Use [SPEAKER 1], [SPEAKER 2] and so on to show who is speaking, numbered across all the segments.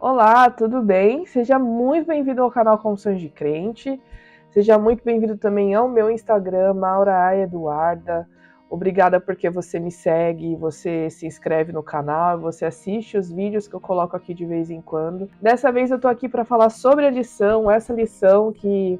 [SPEAKER 1] Olá, tudo bem? Seja muito bem-vindo ao canal Confissões de Crente. Seja muito bem-vindo também ao meu Instagram, Maura A. Eduarda. Obrigada porque você me segue, você se inscreve no canal, você assiste os vídeos que eu coloco aqui de vez em quando. Dessa vez eu tô aqui para falar sobre a lição, essa lição que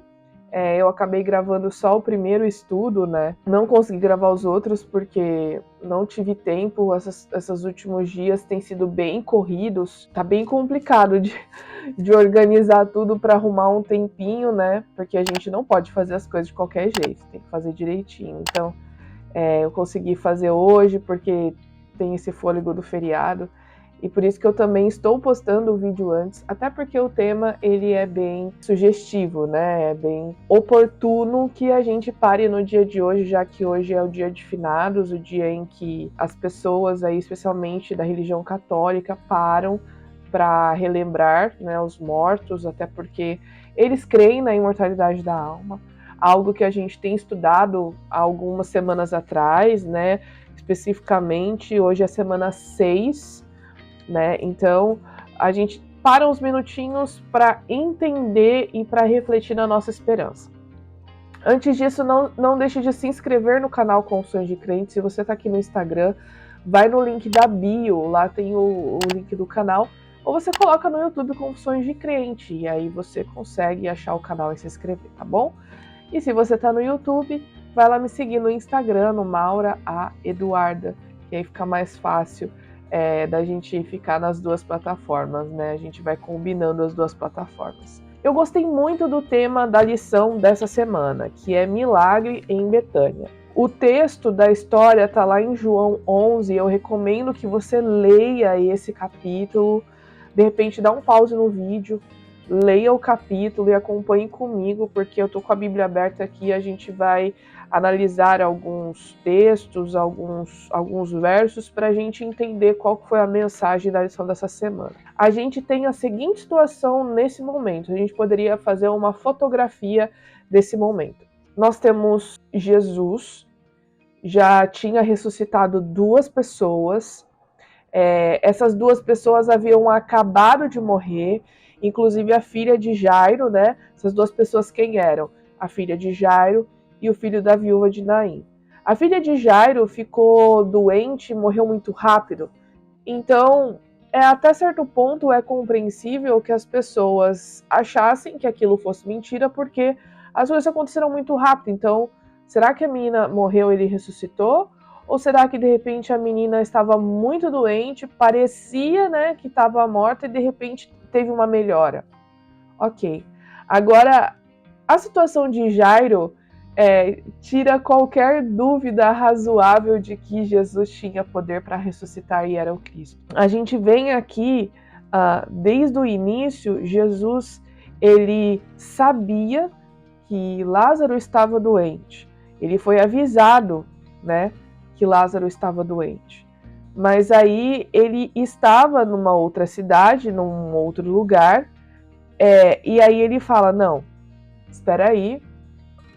[SPEAKER 1] eu acabei gravando só o primeiro estudo, né? Não consegui gravar os outros porque não tive tempo. Esses últimos dias têm sido bem corridos. Tá bem complicado de organizar tudo para arrumar um tempinho, né? Porque a gente não pode fazer as coisas de qualquer jeito, tem que fazer direitinho. Então, eu consegui fazer hoje porque tem esse fôlego do feriado. E por isso que eu também estou postando o vídeo antes, até porque o tema ele é bem sugestivo, né? É bem oportuno que a gente pare no dia de hoje, já que hoje é o dia de finados, o dia em que as pessoas aí, especialmente da religião católica, param para relembrar, né, os mortos, até porque eles creem na imortalidade da alma, algo que a gente tem estudado há algumas semanas atrás, né? Especificamente, hoje é a semana 6, né? Então, a gente para uns minutinhos para entender e para refletir na nossa esperança. Antes disso, não deixe de se inscrever no canal Confissões de Crente. Se você está aqui no Instagram, vai no link da bio, lá tem o link do canal, ou você coloca no YouTube Confissões de Crente, e aí você consegue achar o canal e se inscrever, tá bom? E se você está no YouTube, vai lá me seguir no Instagram, no Maura A. Eduarda, que aí fica mais fácil da gente ficar nas duas plataformas, né? A gente vai combinando as duas plataformas. Eu gostei muito do tema da lição dessa semana, que é Milagre em Betânia. O texto da história está lá em João 11, eu recomendo que você leia esse capítulo, de repente dá um pause no vídeo, leia o capítulo e acompanhe comigo, porque eu tô com a Bíblia aberta aqui, a gente vai analisar alguns textos, alguns versos, para a gente entender qual foi a mensagem da lição dessa semana. A gente tem a seguinte situação nesse momento, a gente poderia fazer uma fotografia desse momento. Nós temos Jesus, já tinha ressuscitado 2 pessoas, essas 2 pessoas haviam acabado de morrer, inclusive a filha de Jairo, né? Essas 2 pessoas quem eram? A filha de Jairo e o filho da viúva de Naim. A filha de Jairo ficou doente e morreu muito rápido. Então, até certo ponto é compreensível que as pessoas achassem que aquilo fosse mentira, porque as coisas aconteceram muito rápido. Então, será que a menina morreu e ele ressuscitou? Ou será que de repente a menina estava muito doente, parecia, né, que estava morta e de repente teve uma melhora? Ok. Agora, a situação de Jairo tira qualquer dúvida razoável de que Jesus tinha poder para ressuscitar e era o Cristo. A gente vem aqui, desde o início, Jesus ele sabia que Lázaro estava doente. Ele foi avisado, né, que Lázaro estava doente. Mas aí ele estava numa outra cidade, num outro lugar, e aí ele fala, não, espera aí,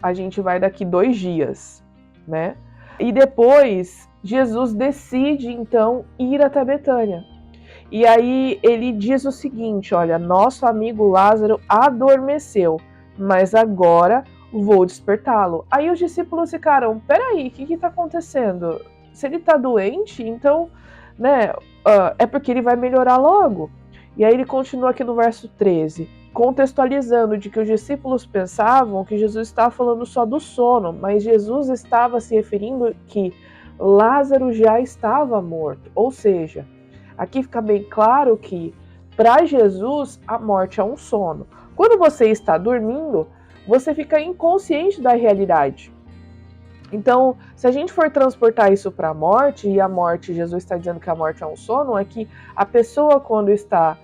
[SPEAKER 1] a gente vai daqui 2 dias, né? E depois Jesus decide então ir até Betânia. E aí ele diz o seguinte, olha, nosso amigo Lázaro adormeceu, mas agora vou despertá-lo. Aí os discípulos ficaram, peraí, o que está acontecendo? Se ele está doente, então, né, é porque ele vai melhorar logo. E aí ele continua aqui no verso 13, contextualizando de que os discípulos pensavam que Jesus estava falando só do sono, mas Jesus estava se referindo que Lázaro já estava morto. Ou seja, aqui fica bem claro que para Jesus a morte é um sono. Quando você está dormindo, você fica inconsciente da realidade. Então, se a gente for transportar isso para a morte, e a morte, Jesus está dizendo que a morte é um sono, é que a pessoa quando está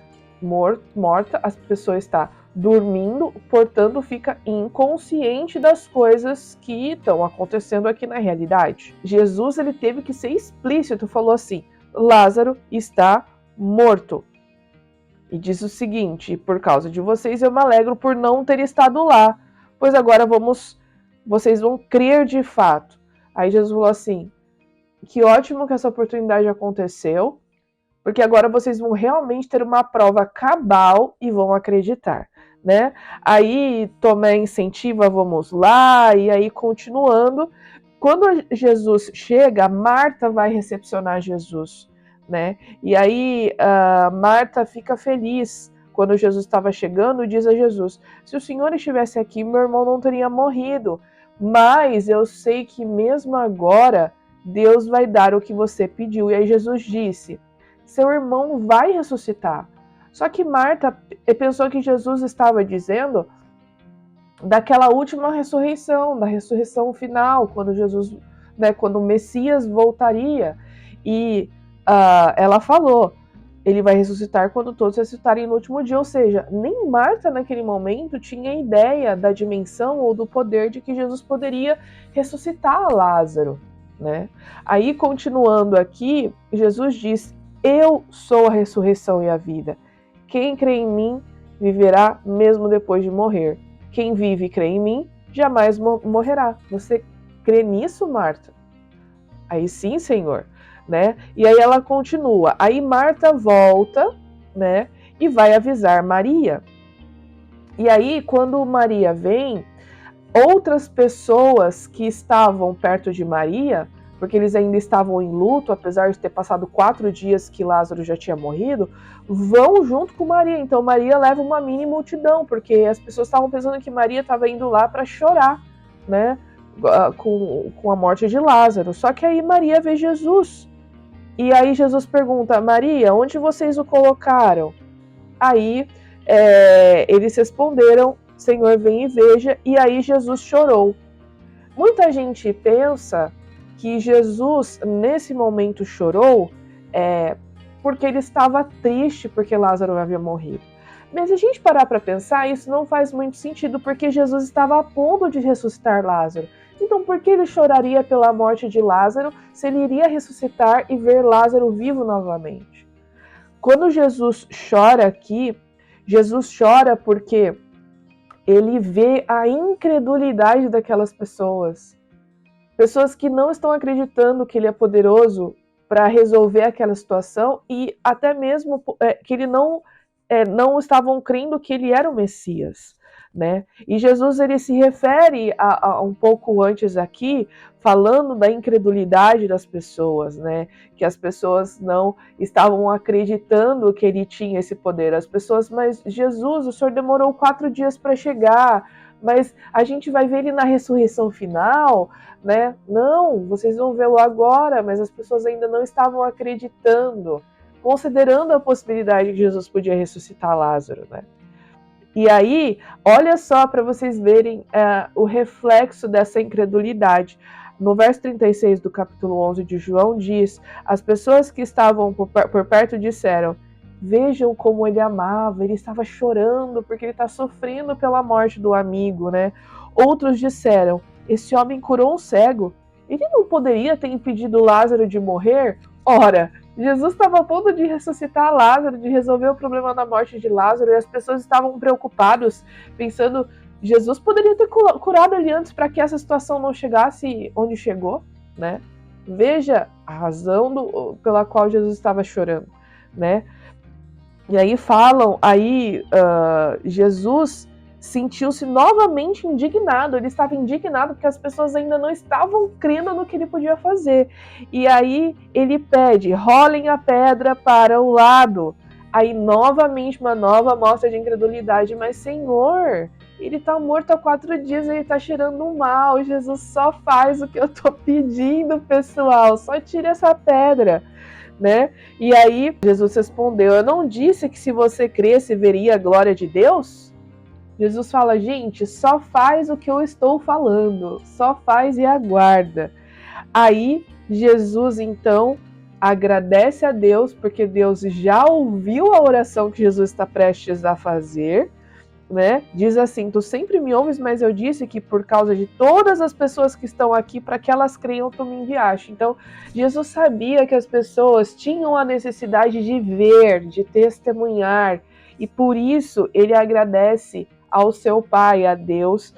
[SPEAKER 1] morta, a pessoa está dormindo, portanto fica inconsciente das coisas que estão acontecendo aqui na realidade. Jesus ele teve que ser explícito, falou assim, Lázaro está morto. E diz o seguinte, por causa de vocês eu me alegro por não ter estado lá, pois agora vocês vão crer de fato. Aí Jesus falou assim, que ótimo que essa oportunidade aconteceu, porque agora vocês vão realmente ter uma prova cabal e vão acreditar, né? Aí Tomé incentiva, vamos lá, e aí continuando. Quando Jesus chega, Marta vai recepcionar Jesus, né? E aí Marta fica feliz quando Jesus estava chegando e diz a Jesus: se o Senhor estivesse aqui, meu irmão não teria morrido. Mas eu sei que mesmo agora Deus vai dar o que você pediu. E aí Jesus disse: seu irmão vai ressuscitar. Só que Marta pensou que Jesus estava dizendo daquela última ressurreição, da ressurreição final, quando Jesus, né, quando o Messias voltaria. E ela falou: ele vai ressuscitar quando todos ressuscitarem no último dia. Ou seja, nem Marta naquele momento tinha ideia da dimensão ou do poder de que Jesus poderia ressuscitar Lázaro, né? Aí, continuando aqui, Jesus diz: eu sou a ressurreição e a vida. Quem crê em mim viverá mesmo depois de morrer. Quem vive e crê em mim jamais morrerá. Você crê nisso, Marta? Aí sim, Senhor, né? E aí ela continua. Aí Marta volta, né? E vai avisar Maria. E aí, quando Maria vem, outras pessoas que estavam perto de Maria, porque eles ainda estavam em luto, apesar de ter passado 4 dias que Lázaro já tinha morrido, vão junto com Maria. Então Maria leva uma mini multidão, porque as pessoas estavam pensando que Maria estava indo lá para chorar, né, com a morte de Lázaro. Só que aí Maria vê Jesus. E aí Jesus pergunta: Maria, onde vocês o colocaram? Aí eles responderam: Senhor, vem e veja. E aí Jesus chorou. Muita gente pensa que Jesus, nesse momento, chorou porque ele estava triste porque Lázaro havia morrido. Mas se a gente parar para pensar, isso não faz muito sentido, porque Jesus estava a ponto de ressuscitar Lázaro. Então, por que ele choraria pela morte de Lázaro se ele iria ressuscitar e ver Lázaro vivo novamente? Quando Jesus chora aqui, Jesus chora porque ele vê a incredulidade daquelas pessoas. Pessoas que não estão acreditando que ele é poderoso para resolver aquela situação e até mesmo que ele não estavam crendo que ele era o Messias, né? E Jesus ele se refere a um pouco antes aqui, falando da incredulidade das pessoas, né? Que as pessoas não estavam acreditando que ele tinha esse poder. As pessoas, mas Jesus, o Senhor demorou 4 dias para chegar, mas a gente vai ver ele na ressurreição final, né? Não, vocês vão vê-lo agora, mas as pessoas ainda não estavam acreditando, considerando a possibilidade que Jesus podia ressuscitar Lázaro, né? E aí, olha só para vocês verem o reflexo dessa incredulidade. No verso 36 do capítulo 11 de João diz: as pessoas que estavam por perto disseram: vejam como ele amava, ele estava chorando porque ele está sofrendo pela morte do amigo, né? Outros disseram: esse homem curou um cego, ele não poderia ter impedido Lázaro de morrer? Ora, Jesus estava a ponto de ressuscitar Lázaro, de resolver o problema da morte de Lázaro, e as pessoas estavam preocupadas, pensando: Jesus poderia ter curado ele antes para que essa situação não chegasse onde chegou, né? Veja a razão pela qual Jesus estava chorando, né? E aí falam, Jesus sentiu-se novamente indignado, ele estava indignado porque as pessoas ainda não estavam crendo no que ele podia fazer. E aí ele pede: rolem a pedra para o lado. Aí novamente uma nova mostra de incredulidade: mas Senhor, ele está morto há 4 dias, ele está cheirando mal, Jesus só faz o que eu estou pedindo, pessoal, só tira essa pedra, né? E aí Jesus respondeu: eu não disse que se você cresce veria a glória de Deus? Jesus fala: gente, só faz o que eu estou falando, só faz e aguarda. Aí Jesus então agradece a Deus, porque Deus já ouviu a oração que Jesus está prestes a fazer, né? Diz assim: tu sempre me ouves, mas eu disse que por causa de todas as pessoas que estão aqui, para que elas creiam, tu me enviaste. Então Jesus sabia que as pessoas tinham a necessidade de ver, de testemunhar, e por isso ele agradece ao seu Pai, a Deus,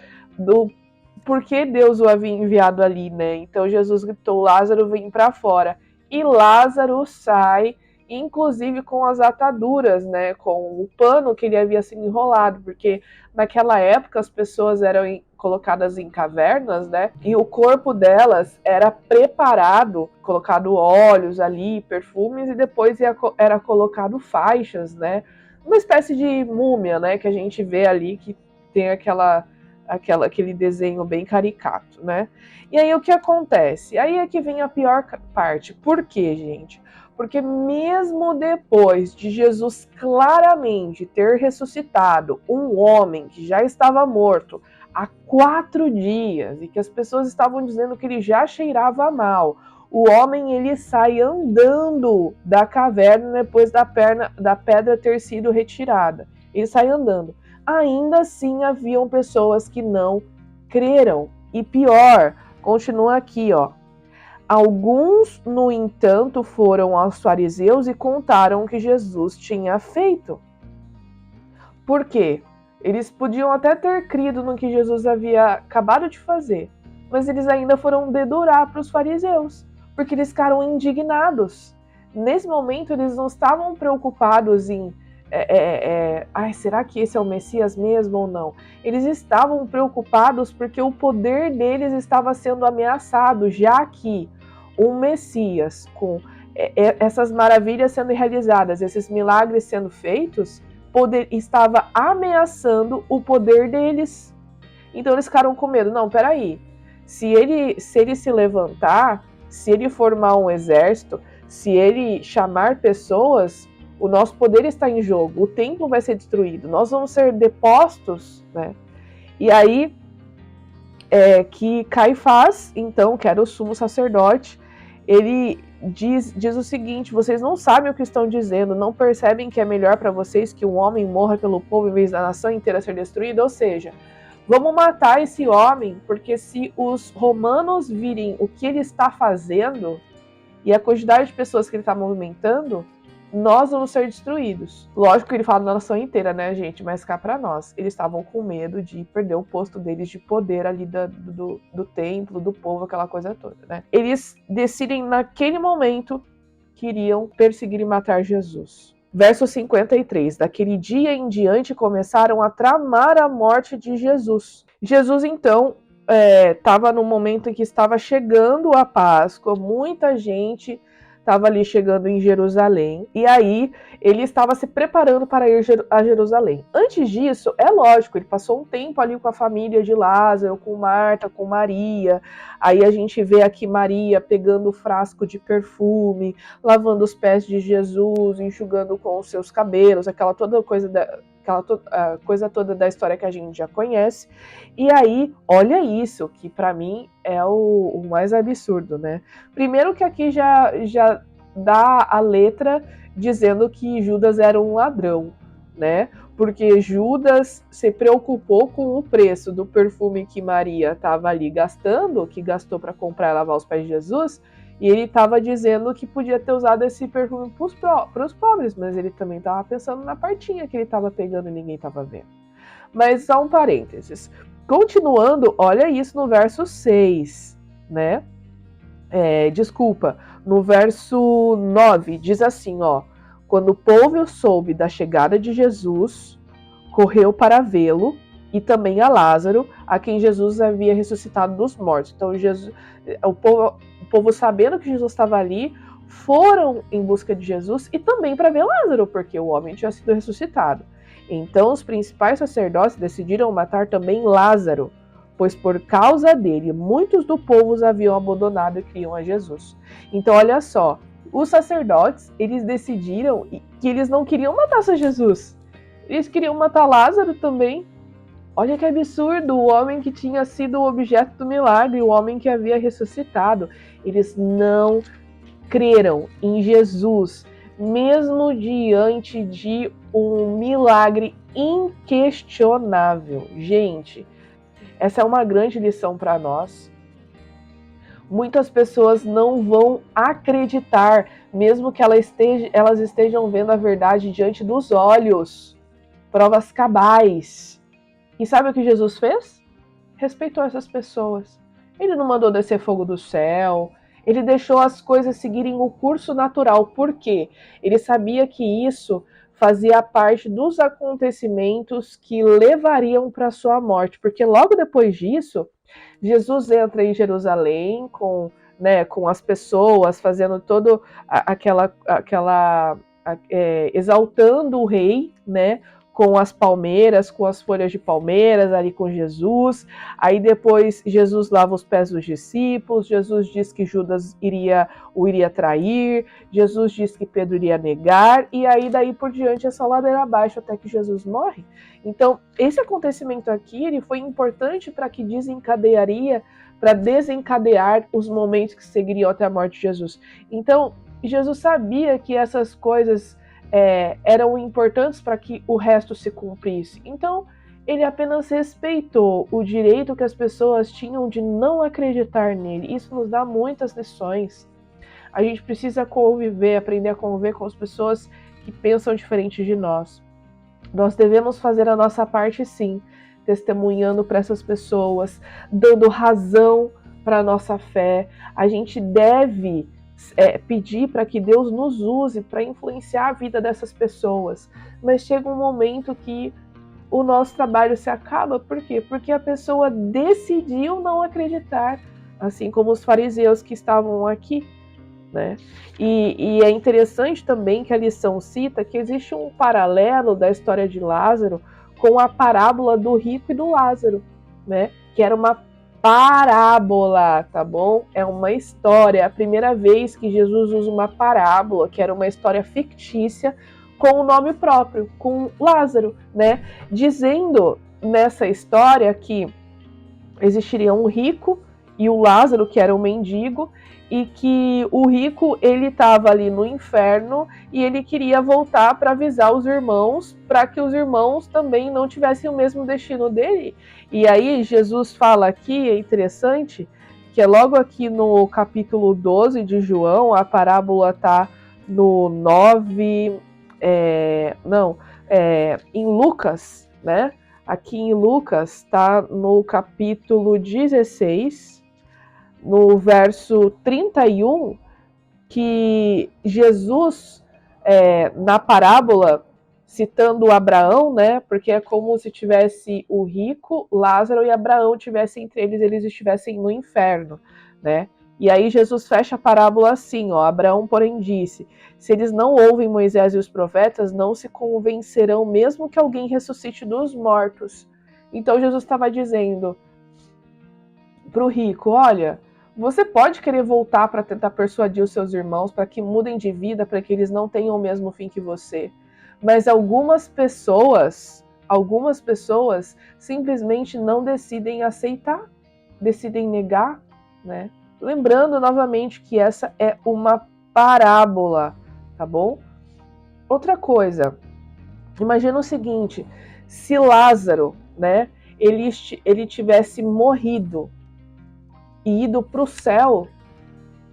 [SPEAKER 1] porque Deus o havia enviado ali, né? Então Jesus gritou: Lázaro, vem para fora. E Lázaro sai inclusive com as ataduras, né, com o pano que ele havia sido enrolado, porque naquela época as pessoas eram colocadas em cavernas, né, e o corpo delas era preparado, colocado óleos ali, perfumes, e depois era colocado faixas, né, uma espécie de múmia, né, que a gente vê ali, que tem aquele desenho bem caricato, né? E aí o que acontece? Aí é que vem a pior parte. Por quê, gente? Porque mesmo depois de Jesus claramente ter ressuscitado um homem que já estava morto há 4 dias e que as pessoas estavam dizendo que ele já cheirava mal, o homem ele sai andando da caverna depois da pedra ter sido retirada. Ele sai andando. Ainda assim haviam pessoas que não creram. E pior, continua aqui, ó. Alguns, no entanto, foram aos fariseus e contaram o que Jesus tinha feito. Por quê? Eles podiam até ter crido no que Jesus havia acabado de fazer, mas eles ainda foram dedurar para os fariseus, porque eles ficaram indignados. Nesse momento, eles não estavam preocupados em será que esse é o Messias mesmo ou não? Eles estavam preocupados porque o poder deles estava sendo ameaçado, já que um Messias com essas maravilhas sendo realizadas, esses milagres sendo feitos, estava ameaçando o poder deles. Então eles ficaram com medo. Não, peraí. Se ele se levantar, se ele formar um exército, se ele chamar pessoas, o nosso poder está em jogo. O templo vai ser destruído. Nós vamos ser depostos, né? E aí que Caifás, então, que era o sumo sacerdote, ele diz o seguinte: vocês não sabem o que estão dizendo, não percebem que é melhor para vocês que um homem morra pelo povo em vez da nação inteira ser destruída? Ou seja, vamos matar esse homem, porque se os romanos virem o que ele está fazendo e a quantidade de pessoas que ele está movimentando, nós vamos ser destruídos. Lógico que ele fala da nação inteira, né, gente? Mas cá para nós. Eles estavam com medo de perder o posto deles de poder ali do templo, do povo, aquela coisa toda, né? Eles decidem naquele momento que iriam perseguir e matar Jesus. Verso 53. Daquele dia em diante começaram a tramar a morte de Jesus. Jesus, então, estava no momento em que estava chegando a Páscoa, muita gente estava ali chegando em Jerusalém, e aí ele estava se preparando para ir a Jerusalém. Antes disso, é lógico, ele passou um tempo ali com a família de Lázaro, com Marta, com Maria. Aí a gente vê aqui Maria pegando o frasco de perfume, lavando os pés de Jesus, enxugando com os seus cabelos, aquela coisa toda da história que a gente já conhece. E aí, olha isso, que para mim é o mais absurdo, né? Primeiro que aqui já dá a letra dizendo que Judas era um ladrão, né? Porque Judas se preocupou com o preço do perfume que Maria estava ali gastando, que gastou para comprar e lavar os pés de Jesus, e ele estava dizendo que podia ter usado esse perfume para os pobres, mas ele também estava pensando na partinha que ele estava pegando e ninguém estava vendo. Mas só um parênteses. Continuando, olha isso no verso 6, né? No verso 9, diz assim, ó: quando o povo soube da chegada de Jesus, correu para vê-lo, e também a Lázaro, a quem Jesus havia ressuscitado dos mortos. Então, o povo sabendo que Jesus estava ali, foram em busca de Jesus e também para ver Lázaro, porque o homem tinha sido ressuscitado. Então, os principais sacerdotes decidiram matar também Lázaro, pois por causa dele, muitos do povo haviam abandonado e criam a Jesus. Então, olha só, os sacerdotes, eles decidiram que eles não queriam matar só Jesus, eles queriam matar Lázaro também. Olha que absurdo, o homem que tinha sido o objeto do milagre, o homem que havia ressuscitado. Eles não creram em Jesus, mesmo diante de um milagre inquestionável. Gente, essa é uma grande lição para nós. Muitas pessoas não vão acreditar, mesmo que elas estejam vendo a verdade diante dos olhos, provas cabais. E sabe o que Jesus fez? Respeitou essas pessoas. Ele não mandou descer fogo do céu, Ele deixou as coisas seguirem o curso natural. Por quê? Ele sabia que isso fazia parte dos acontecimentos que levariam para a sua morte. Porque logo depois disso, Jesus entra em Jerusalém com as pessoas, fazendo todo exaltando o rei, né? Com as palmeiras, com as folhas de palmeiras ali com Jesus. Aí depois Jesus lava os pés dos discípulos, Jesus diz que Judas o iria trair, Jesus diz que Pedro iria negar, e aí daí por diante é só ladeira abaixo até que Jesus morre. Então, esse acontecimento aqui, ele foi importante para desencadear os momentos que seguiriam até a morte de Jesus. Então, Jesus sabia que essas coisas eram importantes para que o resto se cumprisse. Então, ele apenas respeitou o direito que as pessoas tinham de não acreditar nele. Isso nos dá muitas lições. A gente precisa aprender a conviver com as pessoas que pensam diferente de nós. Nós devemos fazer a nossa parte, sim, testemunhando para essas pessoas, dando razão para a nossa fé. A gente deve pedir para que Deus nos use para influenciar a vida dessas pessoas. Mas chega um momento que o nosso trabalho se acaba. Por quê? Porque a pessoa decidiu não acreditar, assim como os fariseus que estavam aqui. Né? E é interessante também que a lição cita que existe um paralelo da história de Lázaro com a parábola do rico e do Lázaro, né? Que era uma parábola, tá bom? É uma história, é a primeira vez que Jesus usa uma parábola, que era uma história fictícia, com o nome próprio, com Lázaro, né? Dizendo nessa história que existiria um rico e o Lázaro, que era um mendigo, e que o rico, ele estava ali no inferno e ele queria voltar para avisar os irmãos, para que os irmãos também não tivessem o mesmo destino dele. E aí Jesus fala aqui, é interessante, que é logo aqui no capítulo 12 de João, a parábola está no 9, em Lucas, né? Aqui em Lucas está no capítulo 16, no verso 31, que Jesus, na parábola, citando Abraão, né? Porque é como se tivesse o rico, Lázaro e Abraão tivessem entre eles estivessem no inferno, né? E aí Jesus fecha a parábola assim, ó, Abraão, porém, disse, se eles não ouvem Moisés e os profetas, não se convencerão mesmo que alguém ressuscite dos mortos. Então Jesus estava dizendo para o rico, olha, você pode querer voltar para tentar persuadir os seus irmãos para que mudem de vida, para que eles não tenham o mesmo fim que você. Mas algumas pessoas simplesmente não decidem aceitar, decidem negar, né? Lembrando novamente que essa é uma parábola, tá bom? Outra coisa, imagina o seguinte, se Lázaro, né, ele tivesse morrido e ido para o céu,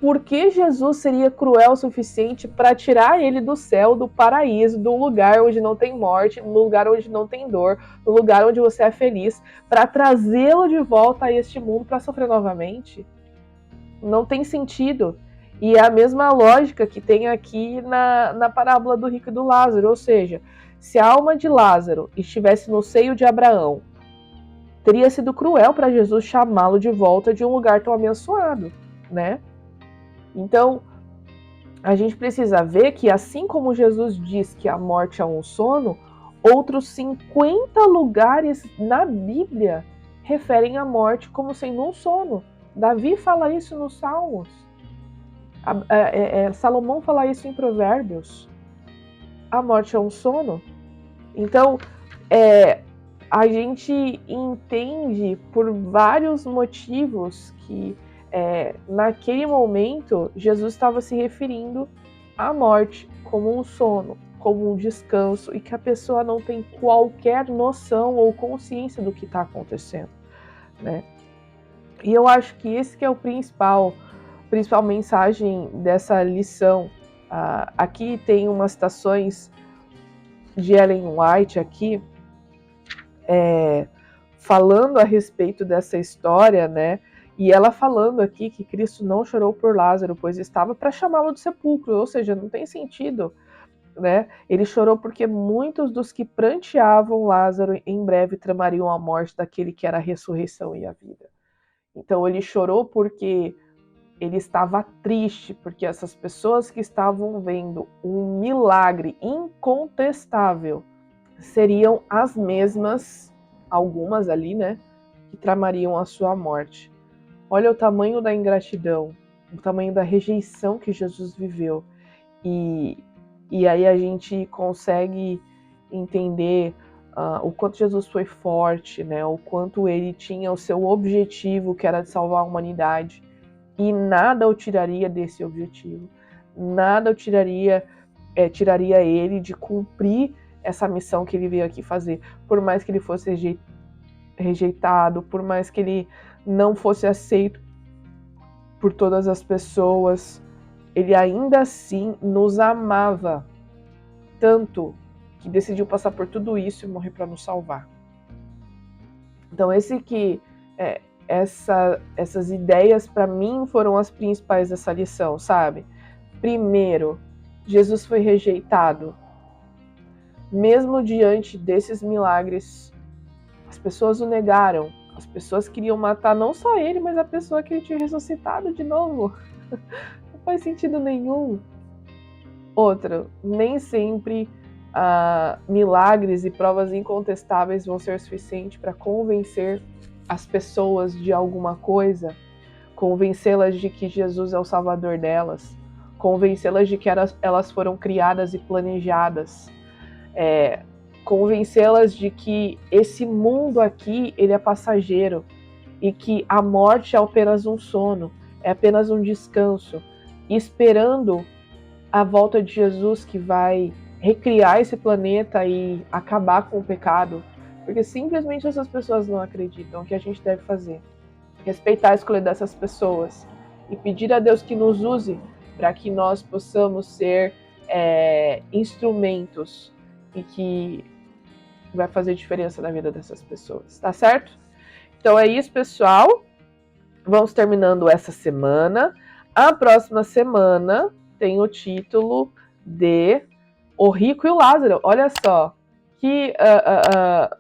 [SPEAKER 1] por que Jesus seria cruel o suficiente para tirar ele do céu, do paraíso, do lugar onde não tem morte, no lugar onde não tem dor, no lugar onde você é feliz, para trazê-lo de volta a este mundo para sofrer novamente? Não tem sentido. E é a mesma lógica que tem aqui na parábola do rico e do Lázaro, ou seja, se a alma de Lázaro estivesse no seio de Abraão, teria sido cruel para Jesus chamá-lo de volta de um lugar tão abençoado, né? Então, a gente precisa ver que, assim como Jesus diz que a morte é um sono, outros 50 lugares na Bíblia referem a morte como sendo um sono. Davi fala isso nos Salmos. Salomão fala isso em Provérbios. A morte é um sono. Então, a gente entende por vários motivos que naquele momento Jesus estava se referindo à morte como um sono, como um descanso, e que a pessoa não tem qualquer noção ou consciência do que está acontecendo, né? E eu acho que esse que é o principal mensagem dessa lição. Aqui tem umas citações de Ellen White aqui, falando a respeito dessa história, né? E ela falando aqui que Cristo não chorou por Lázaro, pois estava para chamá-lo do sepulcro, ou seja, não tem sentido, né? Ele chorou porque muitos dos que pranteavam Lázaro em breve tramariam a morte daquele que era a ressurreição e a vida. Então ele chorou porque ele estava triste, porque essas pessoas que estavam vendo um milagre incontestável seriam as mesmas, algumas ali, né, que tramariam a sua morte. Olha o tamanho da ingratidão, o tamanho da rejeição que Jesus viveu. E aí a gente consegue entender o quanto Jesus foi forte, né? O quanto ele tinha o seu objetivo, que era de salvar a humanidade. E nada o tiraria desse objetivo. Nada o tiraria ele de cumprir essa missão que ele veio aqui fazer. Por mais que ele fosse rejeitado, por mais que ele não fosse aceito por todas as pessoas, ele ainda assim nos amava tanto que decidiu passar por tudo isso e morrer para nos salvar. Então essas ideias para mim foram as principais dessa lição, sabe? Primeiro, Jesus foi rejeitado. Mesmo diante desses milagres, as pessoas o negaram. As pessoas queriam matar não só ele, mas a pessoa que ele tinha ressuscitado de novo. Não faz sentido nenhum. Outra, nem sempre milagres e provas incontestáveis vão ser suficientes para convencer as pessoas de alguma coisa, convencê-las de que Jesus é o Salvador delas, convencê-las de que elas foram criadas e planejadas, convencê-las de que esse mundo aqui ele é passageiro e que a morte é apenas um sono, é apenas um descanso, esperando a volta de Jesus que vai recriar esse planeta e acabar com o pecado, porque simplesmente essas pessoas não acreditam. O que a gente deve fazer? Respeitar a escolha dessas pessoas e pedir a Deus que nos use para que nós possamos ser instrumentos e que vai fazer diferença na vida dessas pessoas, tá certo? Então é isso, pessoal. Vamos terminando essa semana. A próxima semana tem o título de O Rico e o Lázaro. Olha só, que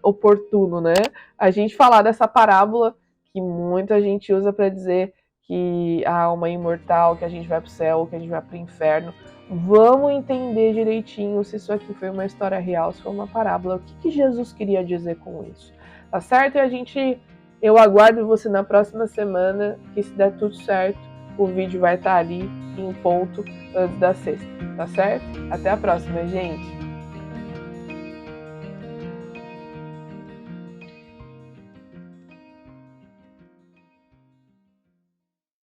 [SPEAKER 1] oportuno, né? A gente falar dessa parábola que muita gente usa para dizer que a alma é imortal, que a gente vai para o céu, que a gente vai para o inferno. Vamos entender direitinho se isso aqui foi uma história real, se foi uma parábola. O que Jesus queria dizer com isso? Tá certo? E eu aguardo você na próxima semana, que se der tudo certo, o vídeo vai estar ali em ponto antes da sexta, tá certo? Até a próxima, gente!